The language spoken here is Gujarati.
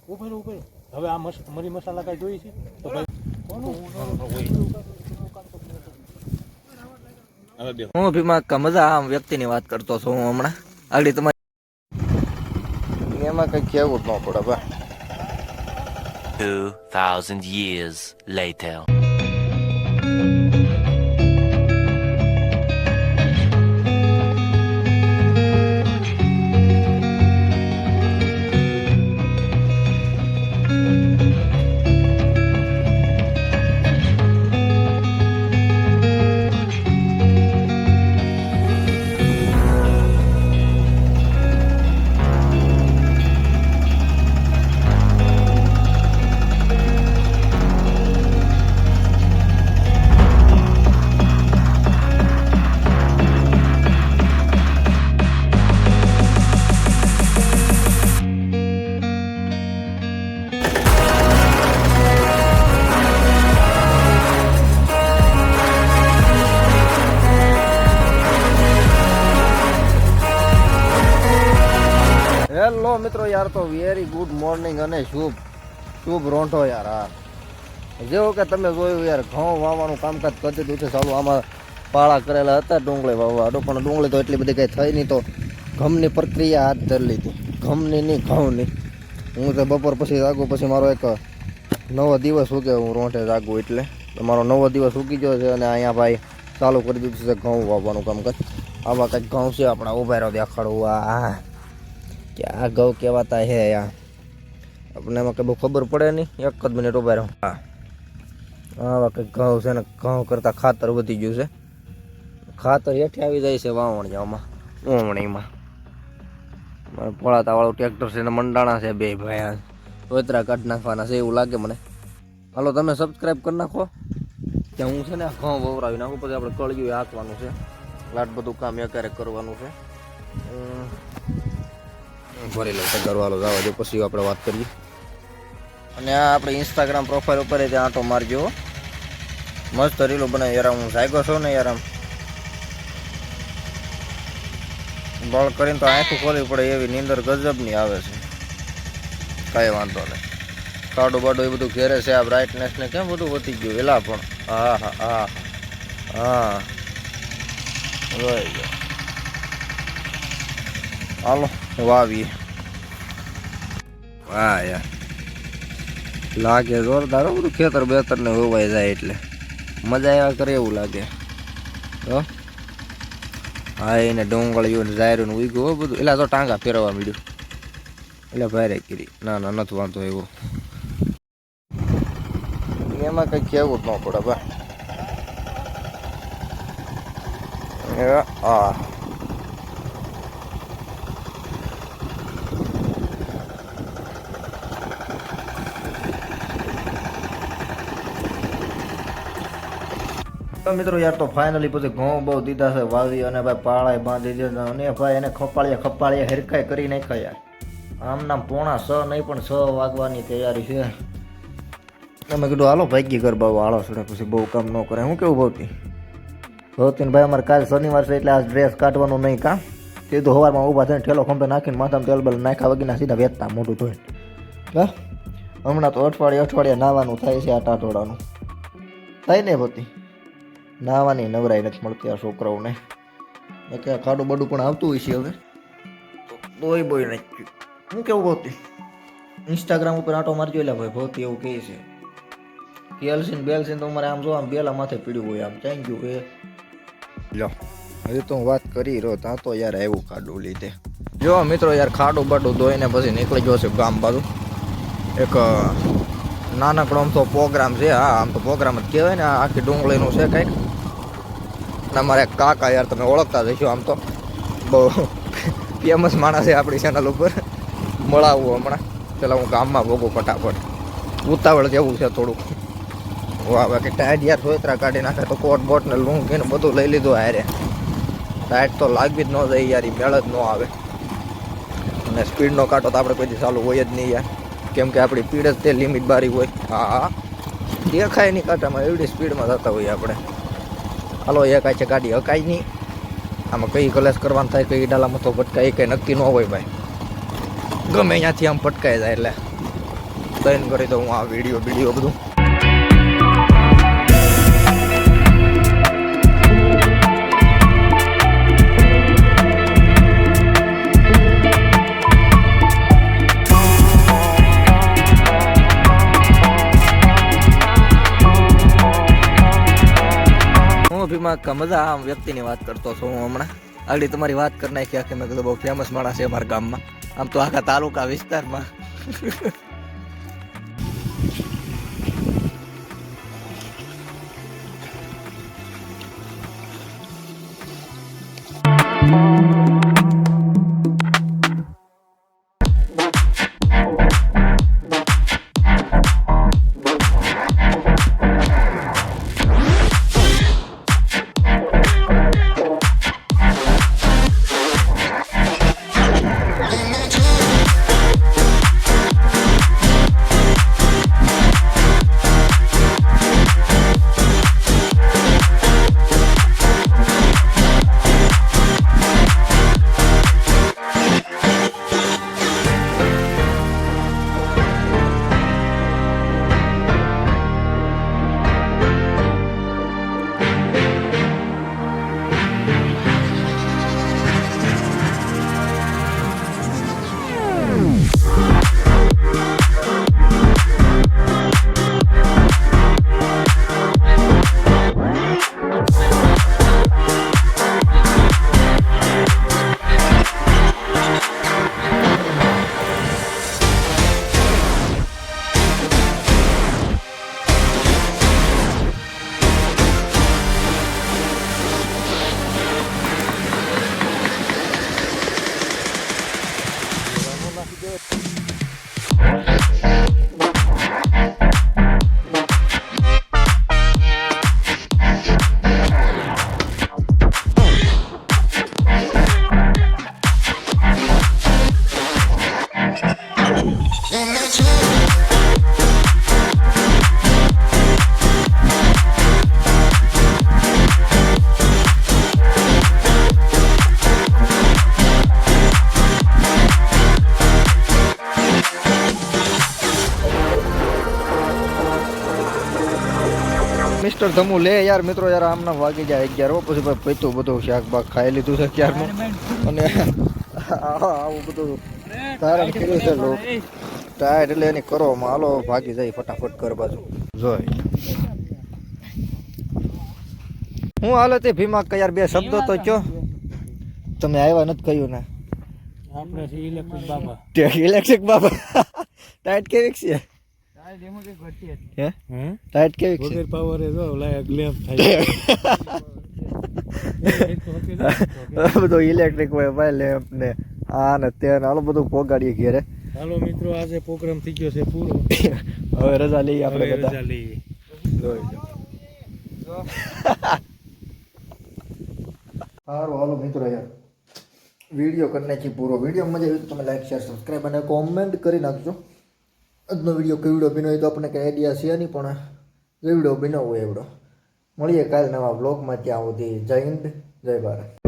ઉપર ઉપર હવે આ મરી મસાલા કાંઈ જોઈ છે તો ભાઈ હું ભીમા કા મજા આમ વ્યક્તિની વાત કરતો છું હું હમણાં આગળ તમારી એમાં કઈ કેવું જ ન પડે ભાઈ 2000 years later. હેલો મિત્રો યાર તો વેરી ગુડ મોર્નિંગ અને શુભ રોંઢો યાર હા જેવું કે તમે જોયું યાર ઘઉં વાવવાનું કામકાજ કરી દીધું છે ચાલુ આમાં પાળા કરેલા હતા ડુંગળી વાવવા પણ ડુંગળી તો એટલી બધી કંઈ થઈ નહીં તો ઘઉંની પ્રક્રિયા હાથ ધરી લીધી ઘઉંની નહીં ઘઉંની હું તો બપોર પછી જાગું પછી મારો એક નવો દિવસ ઉગે હું રોંઢે જાગું એટલે મારો નવો દિવસ ઉગી ગયો છે અને અહીંયા ભાઈ ચાલુ કરી દીધું છે ઘઉં વાવવાનું કામકાજ આવા કંઈક ઘઉં છે આપણા ઉભા રહ્યો દેખાડવું આ क्या गौ कहवाता है यार अपने में कभी खबर पड़े नहीं एक જ મિનિટ ઉભા રહો હા આવા કંઈક ઘઉં છે ને ઘઉં કરતાં ખાતર વધી ગયું છે ખાતર હેઠે આવી જાય છે વાવણીમાં પળાતાવાળું ટ્રેક્ટર છે ને મંડાણા છે બે ભાઈ સોતરા કાઢી નાખવાના છે એવું લાગે મને હાલો તમે સબસ્ક્રાઈબ કરી નાખો ત્યાં હું છે ને ઘઉં વવરાવી નાખું પછી આપણે કળિયું હાંકવાનું છે લાટ બધું કામ એકારે કરવાનું છે ભરી લો કરવાલો જવા દો પછી આપણે વાત કરીએ અને આ આપણે ઇન્સ્ટાગ્રામ પ્રોફાઇલ ઉપર ત્યાં આંટો મારજો મસ્ત રીલો બનાવી યાર હું જાગ્યો છો ને યાર આમ બળ કરીને તો આંખું ખોલવી પડે એવી નીંદર ગજબની આવે છે કાંઈ વાંધો નહીં કાડું બાડું એ બધું ઘેરે છે આ બ્રાઇટનેસ ને કેમ બધું વધી ગયું એલા પણ હા હા હા હા રહી ગયો હાલો વાવીએ વાહ યાર લાગે જોરદાર બધું ખેતર બેતર ને હોવાઈ જાય એટલે મજા આવ્યા કરે એવું લાગે તો હા એને ડુંગળીયું ને જાયરું ને ઉગ્યું બધું એટલે તો ટાંગા ફેરવવા મળ્યું એટલે ભારે કરી ના ના નથી વાંધો એવો એમાં કંઈ કહેવું જ ન પડે ભાઈ હા તો મિત્રો યાર તો ફાઇનલી પછી ઘઉં બહુ દીધા છે વાવી અને ભાઈ પાળાએ બાંધી દીધા અને ભાઈ એને ખપાળીએ હેરકાઈ કરી નાખ્યા યાર આમ નામ 6:45 નહીં પણ 6 વાગવાની તૈયારી છે તમે કીધું હાલો ભાગી ગરબા હાલો છોડે પછી બહુ કામ ન કરે હું કેવું ભવતી ભાઈ અમારે કાલ શનિવાર છે એટલે આ ડ્રેસ કાઢવાનું નહીં કામ સીધું સવારમાં ઊભા થઈને ઠેલો ખંભે નાખીને માથામાં તેલ બેલ નાખ્યા વગીના સીધા વેચતા મોટું ધોઈને હા હમણાં તો અઠવાડિયે નાવાનું થાય છે આ ટાટોડાનું થાય ને ભવતી નાવાની નવરાઈ નથી મળતી આ છોકરાઓને કે ખાડું બડું પણ આવતું હોય છે હવે તોય બોય નથી હું કેવું ભવતી ઇન્સ્ટાગ્રામ ઉપર આંટો મારજો એટલે ભાઈ ભવતી એવું કહે છે કેલ્સીન બેલ્સીન તો મારે આમ જો આમ બેલા માથે પીડ્યું હોય આમ થેન્ક યુ એ લો હજી તો હું વાત કરી રહ્યો ત્યાં તો યાર એવું ખાડું લીધે જો મિત્રો યાર ખાડું બાડું ધોઈને પછી નીકળી ગયો છે ગામ બાજુ એક નાનકડો આમ તો પ્રોગ્રામ છે હા આમ તો પ્રોગ્રામ જ કહેવાય ને આખી ડુંગળીનું છે કંઈક તમારે કાકા યાર તમે ઓળખતા જઈશું આમ તો બહુ ફેમસ માણસ છે આપણી ચેનલ ઉપર મળાવું હમણાં પેલા હું ગામમાં ભોગું ફટાફટ ઉતાવળ જેવું છે થોડુંક વાહ બાકી ટાઈટ યાર સોયત્રા કાઢી નાખે તો કોટ બોટ ને લૂંઘીને બધું લઈ લીધું હારે ટાઈટ તો લાગવી જ ન જાય યાર મેળ જ ન આવે અને સ્પીડનો કાંટો તો આપણે કોઈ ચાલુ હોય જ નહીં યાર કેમ કે આપણી સ્પીડ જ તે લિમિટ બારી હોય હા દેખાય નહીં કાંટામાં એવડી સ્પીડમાં જતા હોઈએ આપણે હાલો એકાય છે ગાડી હકાય નહીં આમાં કઈ કલેશ કરવાનું થાય કઈ ડાલામાં તો ભટકાય એ કંઈ નક્કી ન હોય ભાઈ ગમે અહીંયાથી આમ પટકાઈ જાય એટલે દઈને કરી દઉં આ વિડીયો બધું. મજા આમ વ્યક્તિની વાત કરતો છું હું હમણાં. આગળ તમારી વાત કરી નાખી આખી. મેં કીધું બહુ ફેમસ માણસ છે અમારા ગામમાં, આમ તો આખા તાલુકા વિસ્તારમાં. મિસ્ટર ધમુ લે યાર મિત્રો યાર આમના વાગી જાય 11 પછી ભાઈ પૈતું બધું શાક બાક ખાઈ લીધું છે ક્યારનું અને આવું બધું ધારણ કર્યું છે લોક ટાયર એટલે એની કરવામાં હાલો ભાગી જાય ફટાફટ કર બાજુ જોઈ હું હાલો તે ભીમા કે યાર બે શબ્દો તો કયો તમે આવ્યા નથી કહ્યું ને આપણે છે ઇલેક્ટ્રિક બાબા ઇલેક્ટ્રિક બાબા ટાઈટ કેવી છે હે ટાઈટ કેવી છે વગર પાવરે જો લાય ગ્લેમ થાય બધું ઇલેક્ટ્રિક હોય ભાઈ લેમ્પ ને આ ને તે ને હાલો બધું પોગાડીએ ઘેરે. હાલો મિત્રો આજે પ્રોગ્રામ થઈ ગયો છે પૂરો. હવે રજા લઈએ આપણે બધા. રજા લઈએ. સારું હાલો મિત્રો યાર વિડીયો કરી નાખી પૂરો. વિડીયો મજા આવી તો તમે લાઈક શેર સબસ્ક્રાઈબ અને કોમેન્ટ કરી નાખજો. આજનો વિડીયો કઈ વિડીયો બનાવ્યો તો આપણને કંઈ આઈડિયા છે નહીં પણ જે વિડીયો બનાવવો એવડો. મળીએ કાલે નવા બ્લોગમાં. ત્યાં સુધી જય હિન્દ જય ભારત.